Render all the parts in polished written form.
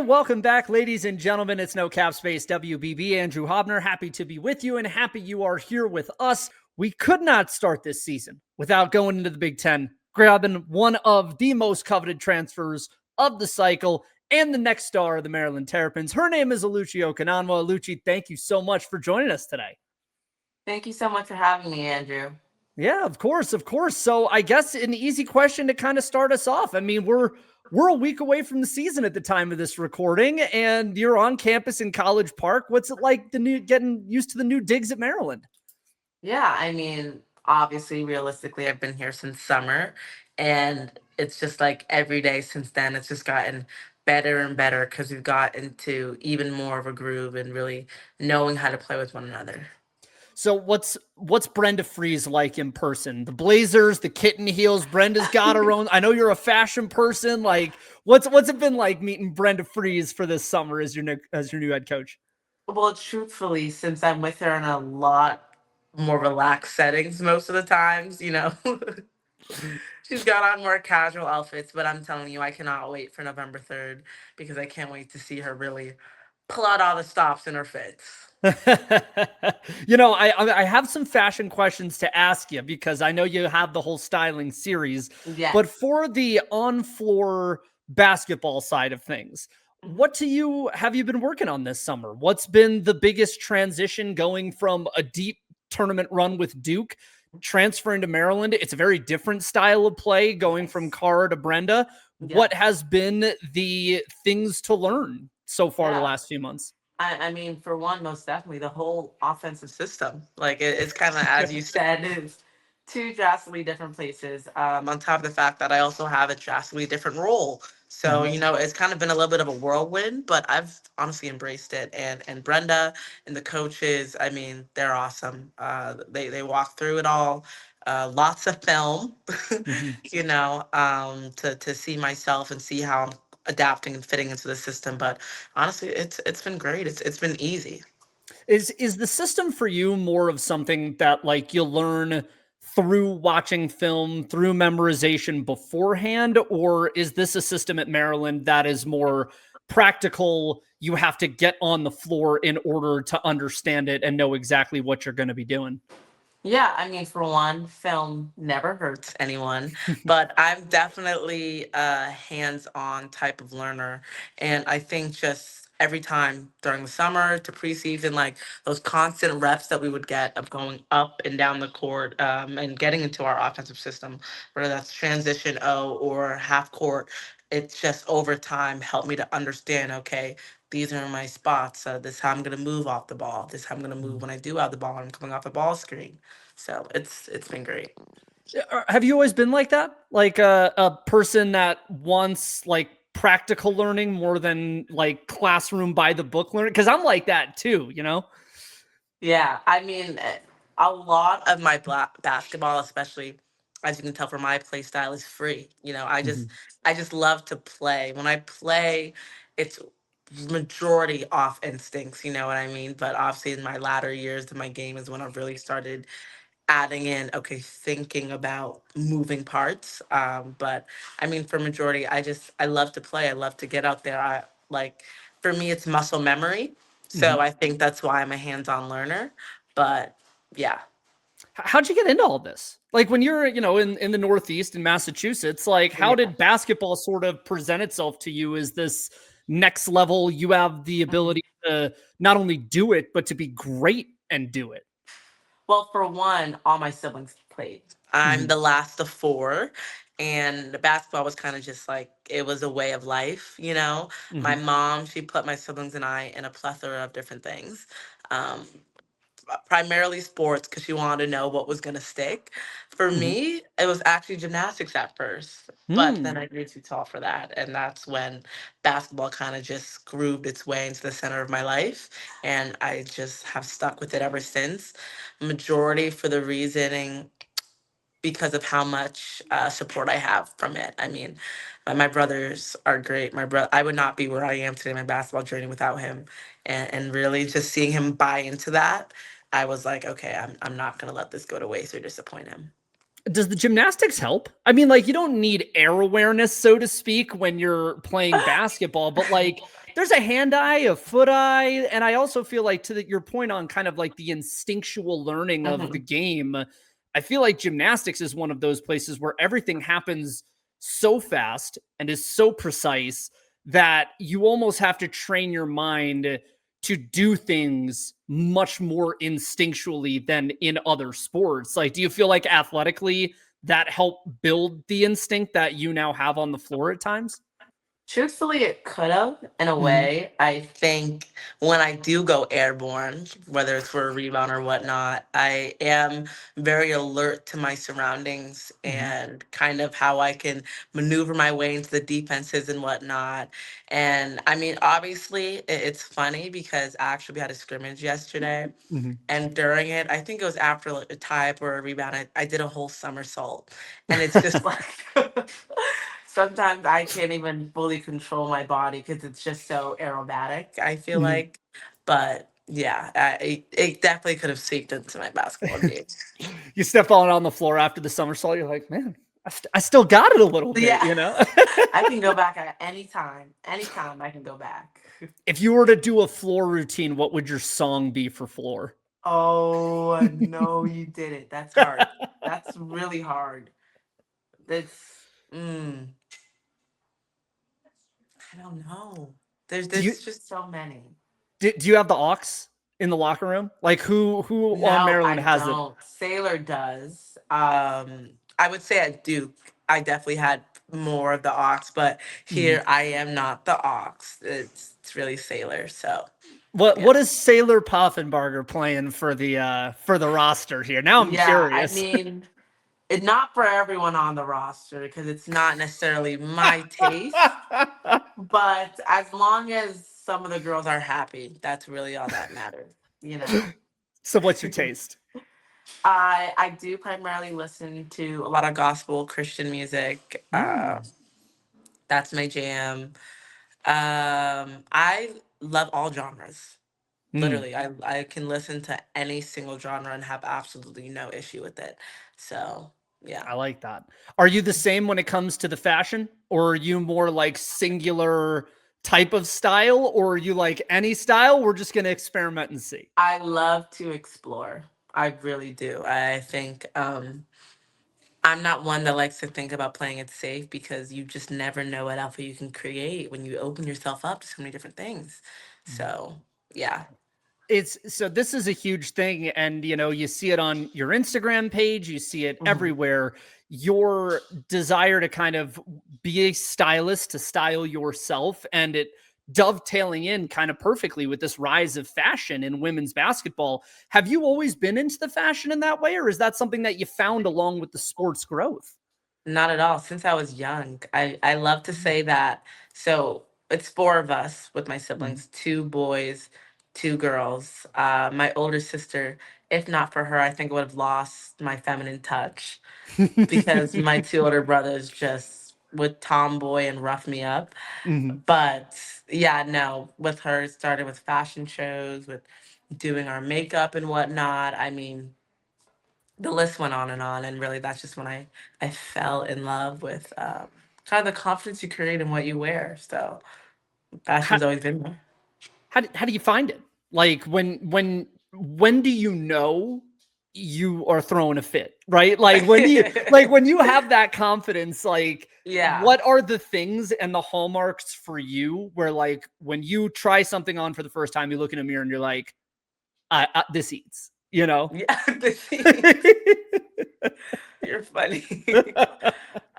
And welcome back, ladies and gentlemen. It's No Cap Space WBB. Andrew Hobner, happy to be with you and happy you are here with us. We could not start this season without going into the Big Ten, grabbing one of the most coveted transfers of the cycle and the next star of the Maryland Terrapins. Her name is Oluchi Okananawa. Oluchi, thank you so much for joining us today. Thank you so much for having me, Andrew. Yeah, of course, of course. So I guess an easy question to kind of start us off. I mean, we're a week away from the season at the time of this recording, and you're on campus in College Park. What's it like getting used to the new digs at Maryland? Yeah, obviously, realistically, I've been here since summer, and it's just like every day since then, it's just gotten better and better because we've got into even more of a groove and really knowing how to play with one another. So what's Brenda Freese like in person? The Blazers, the kitten heels. Brenda's got her own. I know you're a fashion person. Like, what's it been like meeting Brenda Freese for this summer as your new head coach? Well, truthfully, since I'm with her in a lot more relaxed settings most of the times, she's got on more casual outfits, but I'm telling you, I cannot wait for November 3rd because I can't wait to see her really pull out all the stops in her fits. I have some fashion questions to ask you because I know you have the whole styling series, but Yes. for the on-floor basketball side of things, what have you been working on this summer? What's been the biggest transition going from a deep tournament run with Duke, transferring to Maryland? It's a very different style of play going from Cara to Brenda. What has been the things to learn so far the last few months? For one, most definitely the whole offensive system. Like it's kind of, as you said, is two drastically different places. On top of the fact that I also have a drastically different role. So, it's kind of been a little bit of a whirlwind, but I've honestly embraced it. And Brenda and the coaches, they're awesome. They walk through it all. Lots of film, to see myself and see how I'm adapting and fitting into the system. But honestly, it's been great. It's been easy. Is the system for you more of something that like you learn through watching film, through memorization beforehand, or is this a system at Maryland that is more practical? You have to get on the floor in order to understand it and know exactly what you're going to be doing. Yeah, for one, film never hurts anyone, but I'm definitely a hands-on type of learner. And I think just every time during the summer to preseason, like those constant reps that we would get of going up and down the court and getting into our offensive system, whether that's transition O or half court, it's just over time helped me to understand, okay, these are my spots. This is how I'm going to move off the ball. This is how I'm going to move when I do have the ball and I'm coming off a ball screen. So it's been great. Have you always been like that? Like a person that wants like practical learning more than like classroom by the book learning? Because I'm like that too, you know? Yeah, a lot of my basketball, especially as you can tell from my play style, is free. I just love to play. When I play, it's majority off instincts. You know what I mean? But obviously, in my latter years of my game is when I've really started adding in, okay, thinking about moving parts. But for majority, I love to play. I love to get out there. For me, it's muscle memory. So I think that's why I'm a hands-on learner. But yeah. How'd you get into all this? Like when you're, in the Northeast in Massachusetts, like how Yeah. did basketball sort of present itself to you as this next level? You have the Mhm. ability to not only do it, but to be great and do it. Well, for one, all my siblings played. I'm Mhm. the last of four, and the basketball was kind of just like it was a way of life. My Mhm. mom, she put my siblings and I in a plethora of different things. Um, Primarily sports because she wanted to know what was going to stick. For Mhm. me, it was actually gymnastics at first, but then Mm. I grew too tall for that. And that's when basketball kind of just grooved its way into the center of my life. And I just have stuck with it ever since. Majority for the reasoning because of how much support I have from it. My brothers are great. My brother, I would not be where I am today in my basketball journey without him, and really just seeing him buy into that, I was like, okay, I'm not gonna let this go to waste or disappoint him. Does the gymnastics help? I mean, like you don't need air awareness, so to speak, when you're playing basketball, but like there's a hand eye, a foot eye, and I also feel like your point on kind of like the instinctual learning of the Mhm. game, I feel like gymnastics is one of those places where everything happens so fast and is so precise that you almost have to train your mind to do things much more instinctually than in other sports. Like, do you feel like athletically that helped build the instinct that you now have on the floor at times? Truthfully, it could have in a Mhm, way. I think when I do go airborne, whether it's for a rebound or whatnot, I am very alert to my surroundings mhm, and kind of how I can maneuver my way into the defenses and whatnot. And I mean, obviously, it's funny because actually we had a scrimmage yesterday. mhm. And during it, I think it was after like a tie or a rebound, I did a whole somersault. And it's just like sometimes I can't even fully control my body because it's just so aerobatic, I feel Mhm. like. But yeah, it definitely could have seeped into my basketball game. You step on the floor after the somersault, you're like, man, I still got it a little bit, Yeah, you know? I can go back at any time. Anytime I can go back. If you were to do a floor routine, what would your song be for floor? Oh, no, you did it. That's hard. That's really hard. That's, mm, I don't know. do you There's just so many. do you have the aux in the locker room? Like who on No, Maryland I has it? don't. Sailor does. I would say at Duke, I definitely had more of the ox, but Mhm. here I am not the ox. It's really Sailor. So What yeah, is Sailor Poffenbarger playing for the roster here? Now I'm yeah. I curious. mean, it's not for everyone on the roster because it's not necessarily my taste. But as long as some of the girls are happy, that's really all that matters. You know. So what's your taste? I do primarily listen to a lot of gospel Christian music. Mm, That's my jam. I love all genres. mm. Literally, I can listen to any single genre and have absolutely no issue with it. So yeah. I like that. Are you the same when it comes to the fashion, or are you more like singular type of style, or are you like any style? We're just gonna experiment and see. I love to explore. I really do. I think I'm not one that likes to think about playing it safe because you just never know what alpha you can create when you open yourself up to so many different things. So yeah. It's so this is a huge thing, and you see it on your Instagram page, you see it Mhm. everywhere. Your desire to kind of be a stylist, to style yourself, and it dovetailing in kind of perfectly with this rise of fashion in women's basketball. Have you always been into the fashion in that way, or is that something that you found along with the sport's growth? Not at all. Since I was young, I love to say that. So it's four of us with my Mhm. siblings, two boys, two girls. My older sister, if not for her, I think I would have lost my feminine touch because my two older brothers just would tomboy and rough me up. Mhm. But yeah, no, with her, it started with fashion shows, with doing our makeup and whatnot. I mean, the list went on, and really, that's just when I fell in love with kind of the confidence you create in what you wear. So How, fashion's always been there. how do you find it? Like when do you know you are throwing a fit, right? Like when you have that confidence, like Yeah. what are the things and the hallmarks for you where like when you try something on for the first time, you look in a mirror and you're like, this eats, you know? Yeah. You're funny.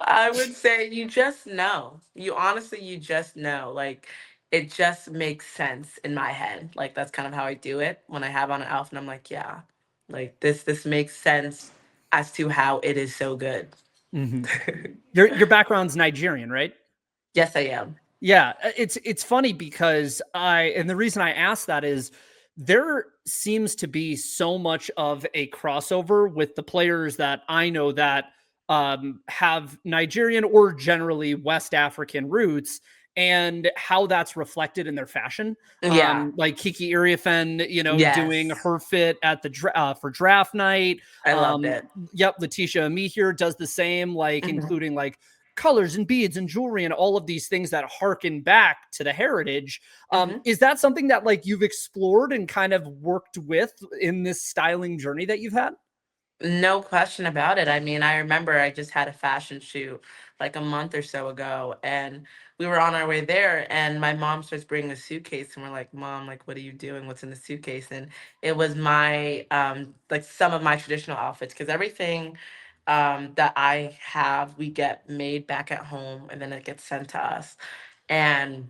I would say you just know. You honestly, you just know. Like it just makes sense in my head. Like that's kind of how I do it when I have on an outfit. I'm like, yeah, like this makes sense as to how it is so good. Mhm. Your background's Nigerian, right? Yes, I am. Yeah, it's funny because and the reason I ask that is there seems to be so much of a crossover with the players that I know that have Nigerian or generally West African roots and how that's reflected in their fashion. Yeah. Like Kiki Iriafen, doing Yes. her fit at the for draft night. I loved Um, it. yep, Letitia Amihir does the same, like Mhm. including like colors and beads and jewelry and all of these things that harken back to the heritage. Hmm. Is that something that like you've explored and kind of worked with in this styling journey that you've had? No question about it. I mean, I remember I just had a fashion shoot like a month or so ago, and we were on our way there, and my mom starts bringing a suitcase, and we're like, "Mom, like, what are you doing? What's in the suitcase?" And it was my like some of my traditional outfits, because everything that I have, we get made back at home, and then it gets sent to us. And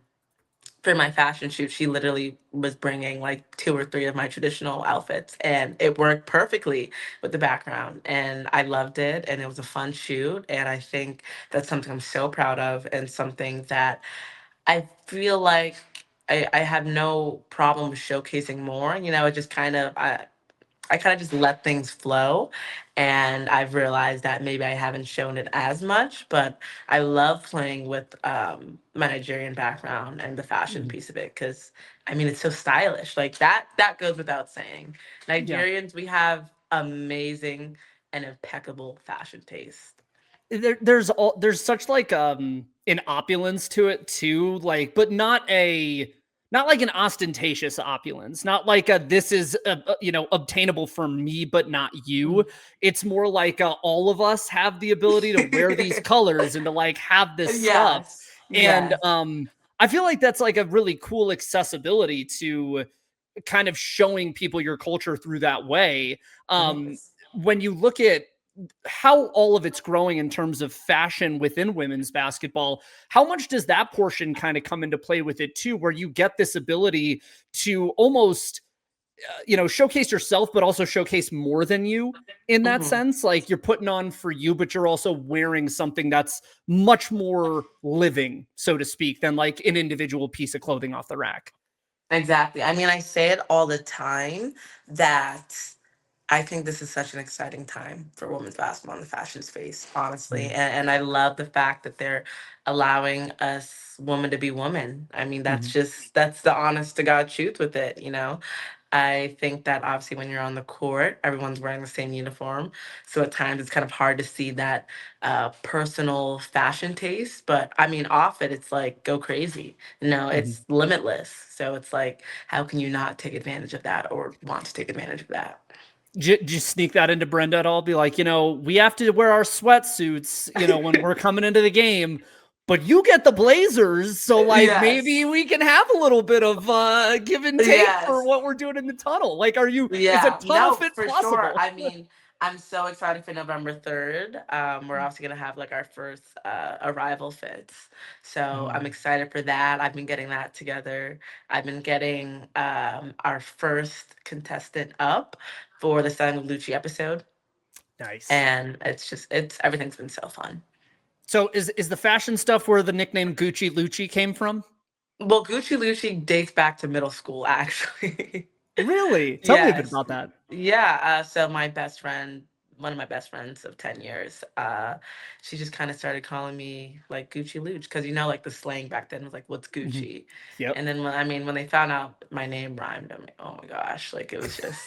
for my fashion shoot, she literally was bringing like two or three of my traditional outfits, and it worked perfectly with the background. And I loved it, and it was a fun shoot. And I think that's something I'm so proud of, and something that I feel like I have no problem with showcasing more. It just kind of, I kind of just let things flow. And I've realized that maybe I haven't shown it as much, but I love playing with my Nigerian background and the fashion Mhm. piece of it, because I mean, it's so stylish. Like that goes without saying. Yeah. Nigerians, we have amazing and impeccable fashion taste. There's such like an opulence to it too, like, but not like an ostentatious opulence, not like a this is obtainable for me but not you. Mm. It's more like all of us have the ability to wear these colors and to like have this stuff. Yes, And yes, I feel like that's like a really cool accessibility to kind of showing people your culture through that way. it um is. when you look at how all of it's growing in terms of fashion within women's basketball, how much does that portion kind of come into play with it too, where you get this ability to almost showcase yourself but also showcase more than you in that Hmm. sense, like you're putting on for you but you're also wearing something that's much more living, so to speak, than like an individual piece of clothing off the rack. Exactly. I mean, I say it all the time that I think this is such an exciting time for women's basketball in the fashion space, honestly. Mhm. And I love the fact that they're allowing us women to be women. I mean, Mhm. that's the honest to God truth with it. I think that obviously when you're on the court, everyone's wearing the same uniform. So at times it's kind of hard to see that personal fashion taste. But I mean, off it, it's like go crazy. Mhm. It's limitless. So it's like, how can you not take advantage of that or want to take advantage of that? Just sneak that into Brenda at all? Be like, we have to wear our sweatsuits, when we're coming into the game, but you get the Blazers, so like maybe Yes. we can have a little bit of give and take for Yes. what we're doing in the tunnel. Like, is a Yeah. tunnel No, fit for sure. possible? I mean, I'm so excited for November 3rd. We're also gonna have like our first arrival fits. So I'm Mhm. excited for that. I've been getting that together. I've been getting our first contestant up for the Son of Lucci episode. Nice. And it's everything's been so fun. So is the fashion stuff where the nickname Gucci Lucci came from? Well, Gucci Lucci dates back to middle school, actually. Really? Tell me a bit Yes. about that. Yeah. So my best friend, one of my best friends of 10 years, she just kind of started calling me like Gucci Luch, because like the slang back then was like, what's Mhm. Gucci? Yep. And then when they found out my name rhymed, I'm like, oh my gosh, like it was just.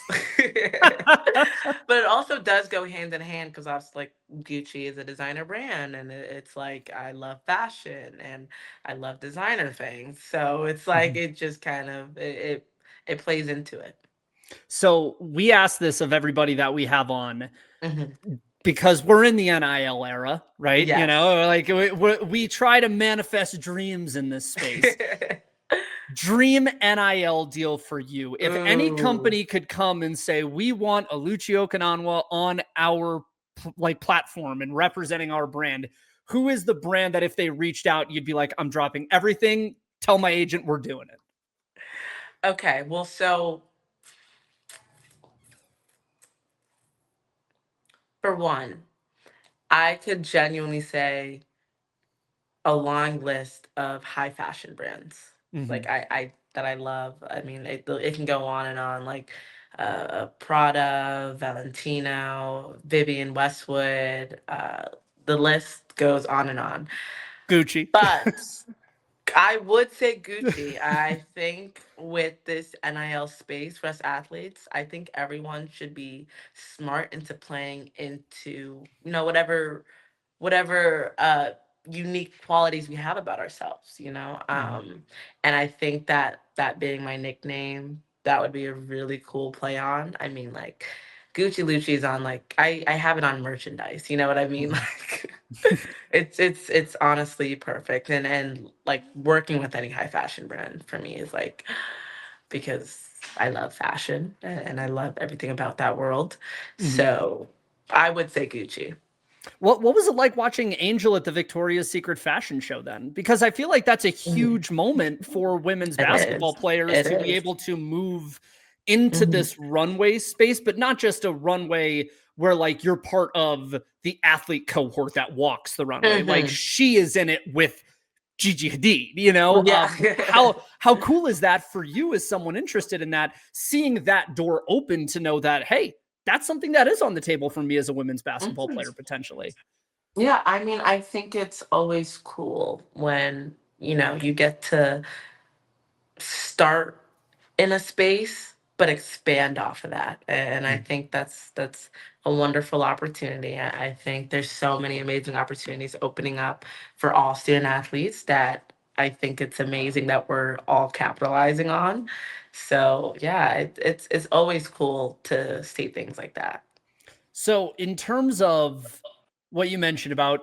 But it also does go hand in hand, because I was like, Gucci is a designer brand, and it's like I love fashion and I love designer things. So it's like Mhm. it just kind of it plays into it. So we ask this of everybody that we have on, Hmm. because we're in the NIL era, right? Yes. Like we try to manifest dreams in this space. Dream NIL deal for you. If any Ooh. company could come and say, we want Oluchi Okananawa on our like platform and representing our brand, who is the brand that if they reached out, you'd be like, I'm dropping everything. Tell my agent we're doing it. Okay. Well, so for one, I could genuinely say a long list of high fashion brands. Like Mhm. I that I love. I mean, it can go on and on. Like Prada, Valentino, Vivian Westwood. The list goes on and on. Gucci. But I would say Gucci. I think with this NIL space for us athletes, I think everyone should be smart into playing into, whatever unique qualities we have about ourselves, and I think that that being my nickname, that would be a really cool play on. I mean, like, Gucci Lucci is on, like, I have it on merchandise, you know what I mean? Mhm. Like, it's honestly perfect, and like working with any high fashion brand for me is like, because I love fashion and I love everything about that world. Mhm. So I would say Gucci. What was it like watching Angel at the Victoria's Secret fashion show then? Because I feel like that's a Mhm. huge moment for women's It basketball is. players It to be is. able to move into Mhm. this runway space, but not just a runway where like you're part of the athlete cohort that walks the runway. Like Mhm. she is in it with Gigi Hadid, you know? Yeah. How cool is that for you as someone interested in that, seeing that door open to know that, hey, that's something that is on the table for me as a women's basketball Mhm. player potentially. Yeah, I mean, I think it's always cool when, you get to start in a space but expand off of that, and I Mm. think that's a wonderful opportunity. I think there's so many amazing opportunities opening up for all student athletes that I think it's amazing that we're all capitalizing on. So yeah, it's always cool to see things like that. So, in terms of what you mentioned about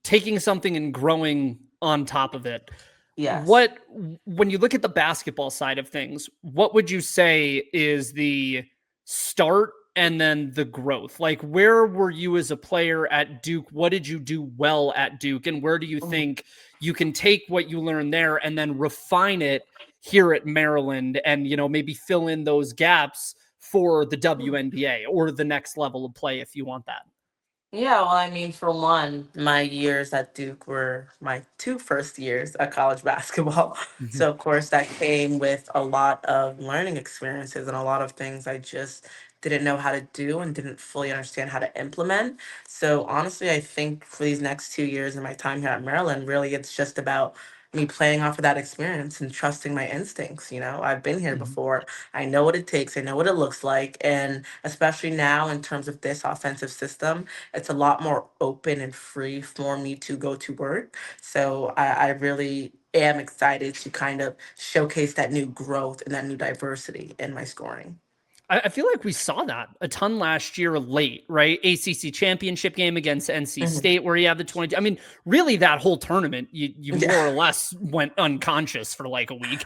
taking something and growing on top of it, Yes. what when you look at the basketball side of things, what would you say is the start and then the growth? Like, where were you as a player at Duke? What did you do well at Duke? And where do you Mhm. think you can take what you learned there and then refine it here at Maryland and, maybe fill in those gaps for the WNBA or the next level of play if you want that? Yeah, well, I mean, for one, my years at Duke were my two first years at college basketball. Mhm. So, of course, that came with a lot of learning experiences and a lot of things I just didn't know how to do and didn't fully understand how to implement. So, honestly, I think for these next 2 years in my time here at Maryland, really, it's just about me playing off of that experience and trusting my instincts. I've been here Mhm. before. I know what it takes. I know what it looks like. And especially now, in terms of this offensive system, it's a lot more open and free for me to go to work. So I really am excited to kind of showcase that new growth and that new diversity in my scoring. I feel like we saw that a ton last year late, right? ACC championship game against NC Mhm. State, where you have the 20. I mean, really, that whole tournament, you Yeah. more or less went unconscious for like a week.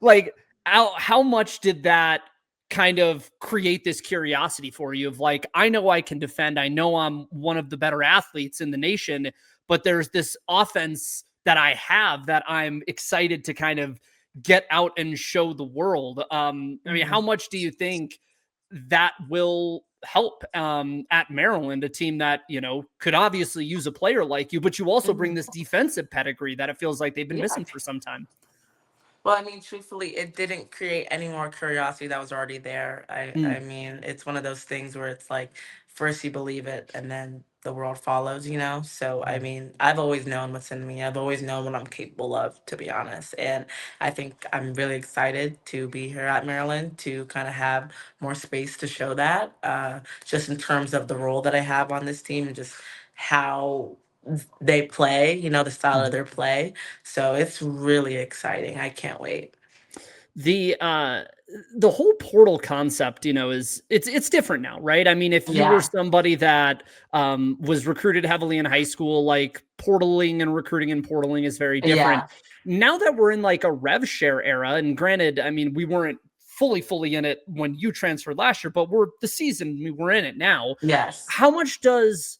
Like, how much did that kind of create this curiosity for you of like, I know I can defend, I know I'm one of the better athletes in the nation, but there's this offense that I have that I'm excited to kind of get out and show the world. I mean, how Mhm. much do you think that will help at Maryland, a team that, could obviously use a player like you, but you also bring Mhm. this defensive pedigree that it feels like they've been Yeah. missing for some time? Well, I mean, truthfully, it didn't create any more curiosity that was already there. I Mm, mean, it's one of those things where it's like, first you believe it, and then the world follows. So, I mm. mean, I've always known what's in me. I've always known what I'm capable of, to be honest. And I think I'm really excited to be here at Maryland to kind of have more space to show that, just in terms of the role that I have on this team and just how they play, the style of Mhm. their play. So it's really exciting. I can't wait. The the whole portal concept, is it's different now, right? I mean, if you were Yeah. somebody that was recruited heavily in high school, like portaling and recruiting and portaling is very different. Yeah. Now that we're in like a rev share era, and granted, I mean, we weren't fully in it when you transferred last year, but we're the season we were in it now. Yes. How much does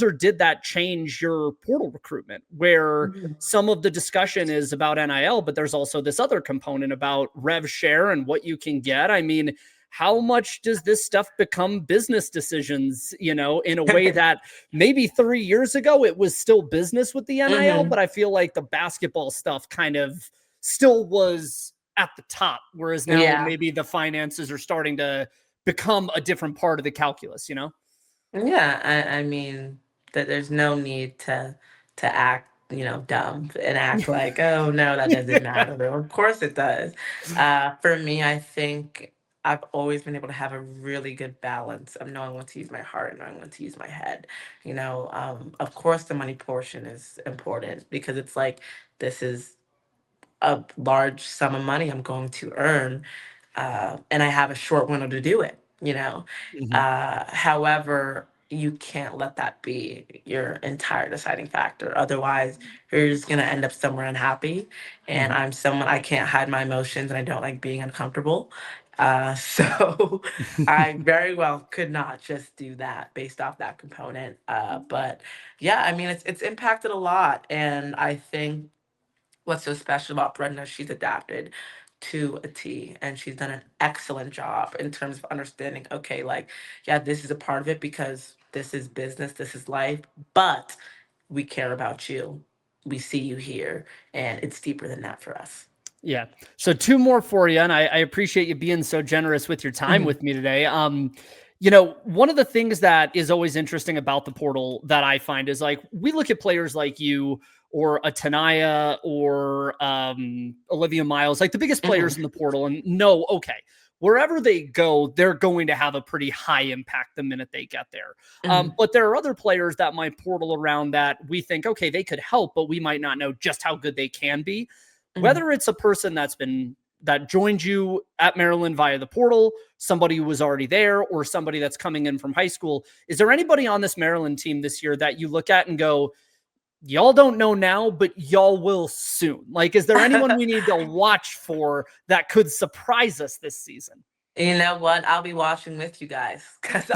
or did that change your portal recruitment, where Mhm. some of the discussion is about NIL, but there's also this other component about rev share and what you can get? I mean, how much does this stuff become business decisions, in a way that maybe 3 years ago it was still business with the NIL, Mhm. but I feel like the basketball stuff kind of still was at the top, whereas now Yeah. maybe the finances are starting to become a different part of the calculus? Yeah. I mean that there's no need to act, dumb and act like, oh no, that doesn't matter. Of course it does. For me, I think I've always been able to have a really good balance of knowing when to use my heart and knowing when to use my head. Of course, the money portion is important because it's like this is a large sum of money I'm going to earn, and I have a short window to do it. Mhm. However, you can't let that be your entire deciding factor. Otherwise, you're just going to end up somewhere unhappy. And Mhm. I'm someone, I can't hide my emotions and I don't like being uncomfortable. So I very well could not just do that based off that component. But yeah, I mean, it's impacted a lot. And I think what's so special about Brenda, she's adapted to a T and she's done an excellent job in terms of understanding, okay, like, yeah, this is a part of it because this is business, this is life, but we care about you. We see you here, and it's deeper than that for us. Yeah. So two more for you, and I appreciate you being so generous with your time Hmm. with me today. One of the things that is always interesting about the portal that I find is like we look at players like you or a Tanaya or Olivia Miles, like the biggest players in Hmm. the portal, and no, okay, wherever they go, they're going to have a pretty high impact the minute they get there. Hmm. But there are other players that might portal around that we think, okay, they could help, but we might not know just how good they can be. Hmm. Whether it's a person that joined you at Maryland via the portal, somebody who was already there, or somebody that's coming in from high school. Is there anybody on this Maryland team this year that you look at and go, y'all don't know now, but y'all will soon? Like, is there anyone we need to watch for that could surprise us this season? You know what? I'll be watching with you guys because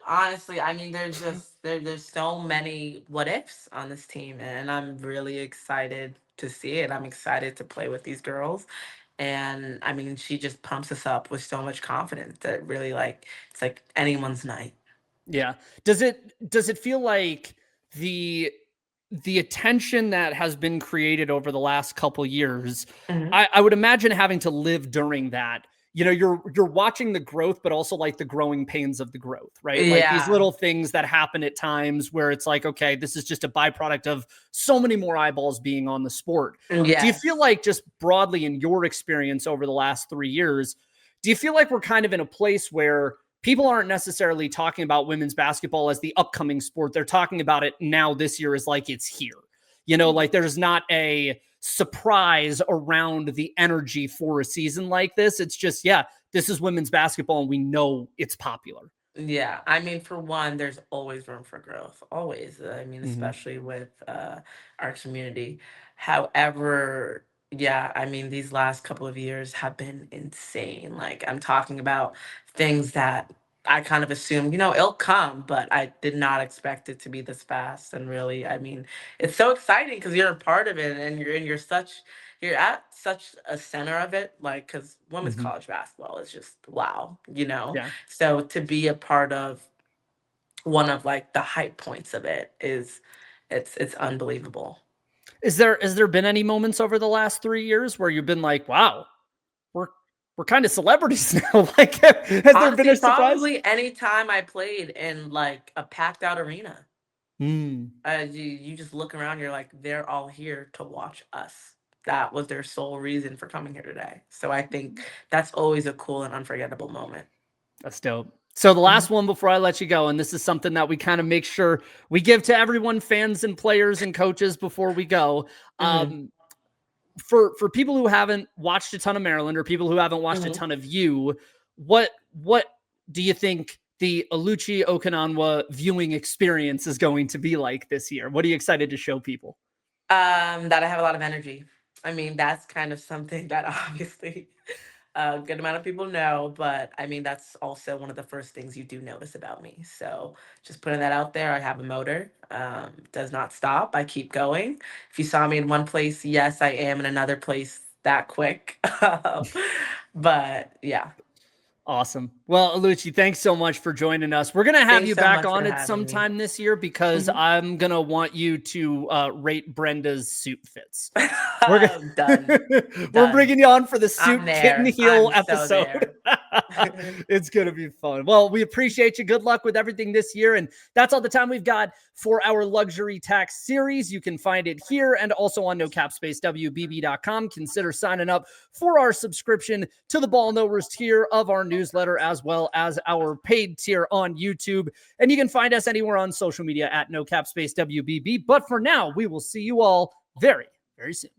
honestly, I mean, there's so many what ifs on this team, and I'm really excited to see it. I'm excited to play with these girls, and I mean, she just pumps us up with so much confidence that really like it's like anyone's night. Yeah. Does it feel like the the attention that has been created over the last couple years, Hmm. I would imagine having to live during that. You're watching the growth, but also like the growing pains of the growth, right? Like these Yeah. little things that happen at times where it's like, okay, this is just a byproduct of so many more eyeballs being on the sport. Do you feel Yes. like just broadly in your experience over the last 3 years, do you feel like we're kind of in a place where people aren't necessarily talking about women's basketball as the upcoming sport? They're talking about it now this year as like it's here. Like there's not a surprise around the energy for a season like this. It's just, yeah, this is women's basketball and we know it's popular. Yeah, I mean, for one, there's always room for growth. Always. I mean, Mm-hmm. especially with our community. However, yeah, I mean, these last couple of years have been insane. Like, I'm talking about things that I kind of assumed, it'll come, but I did not expect it to be this fast. And really, I mean, it's so exciting because you're a part of it, and you're at such a center of it. Like, because women's Mm-hmm. college basketball is just wow. Yeah. So to be a part of one of like the hype points of it is it's unbelievable. Has there been any moments over the last 3 years where you've been like, wow, we're we're kind of celebrities now? Like, has there been Honestly, a surprise? probably any time I played in like a packed out arena, Mm, you just look around, you're like, they're all here to watch us. That was their sole reason for coming here today. So I think that's always a cool and unforgettable moment. that's dope. So the Hmm. last one before I let you go, and this is something that we kind of make sure we give to everyone, fans and players and coaches before we go. Hmm. Um, for people who haven't watched a ton of Maryland or people who haven't watched a Hmm. ton of you, what do you think the Oluchi Okananawa viewing experience is going to be like this year? What are you excited to show people? That I have a lot of energy. I mean, that's kind of something that obviously a good amount of people know, but I mean, that's also one of the first things you do notice about me. So just putting that out there, I have a motor, does not stop. I keep going. If you saw me in one place, yes, I am in another place that quick. But yeah, Awesome. Well, Aluchi, thanks so much for joining us. We're going to have thanks you so back much for on it having me. sometime this year because Mhm. I'm going to want you to rate Brenda's suit fits. We're Done, gonna, we're done. bringing you on for the I'm suit kit and there. heel I'm so episode. there. It's going to be fun. Well, we appreciate you. Good luck with everything this year. And that's all the time we've got for our luxury tax series. You can find it here and also on nocapspacewbb.com. Consider signing up for our subscription to the Ball Knowers tier of our newsletter, as well as our paid tier on YouTube. And you can find us anywhere on social media at nocapspacewbb. But for now, we will see you all very, very soon.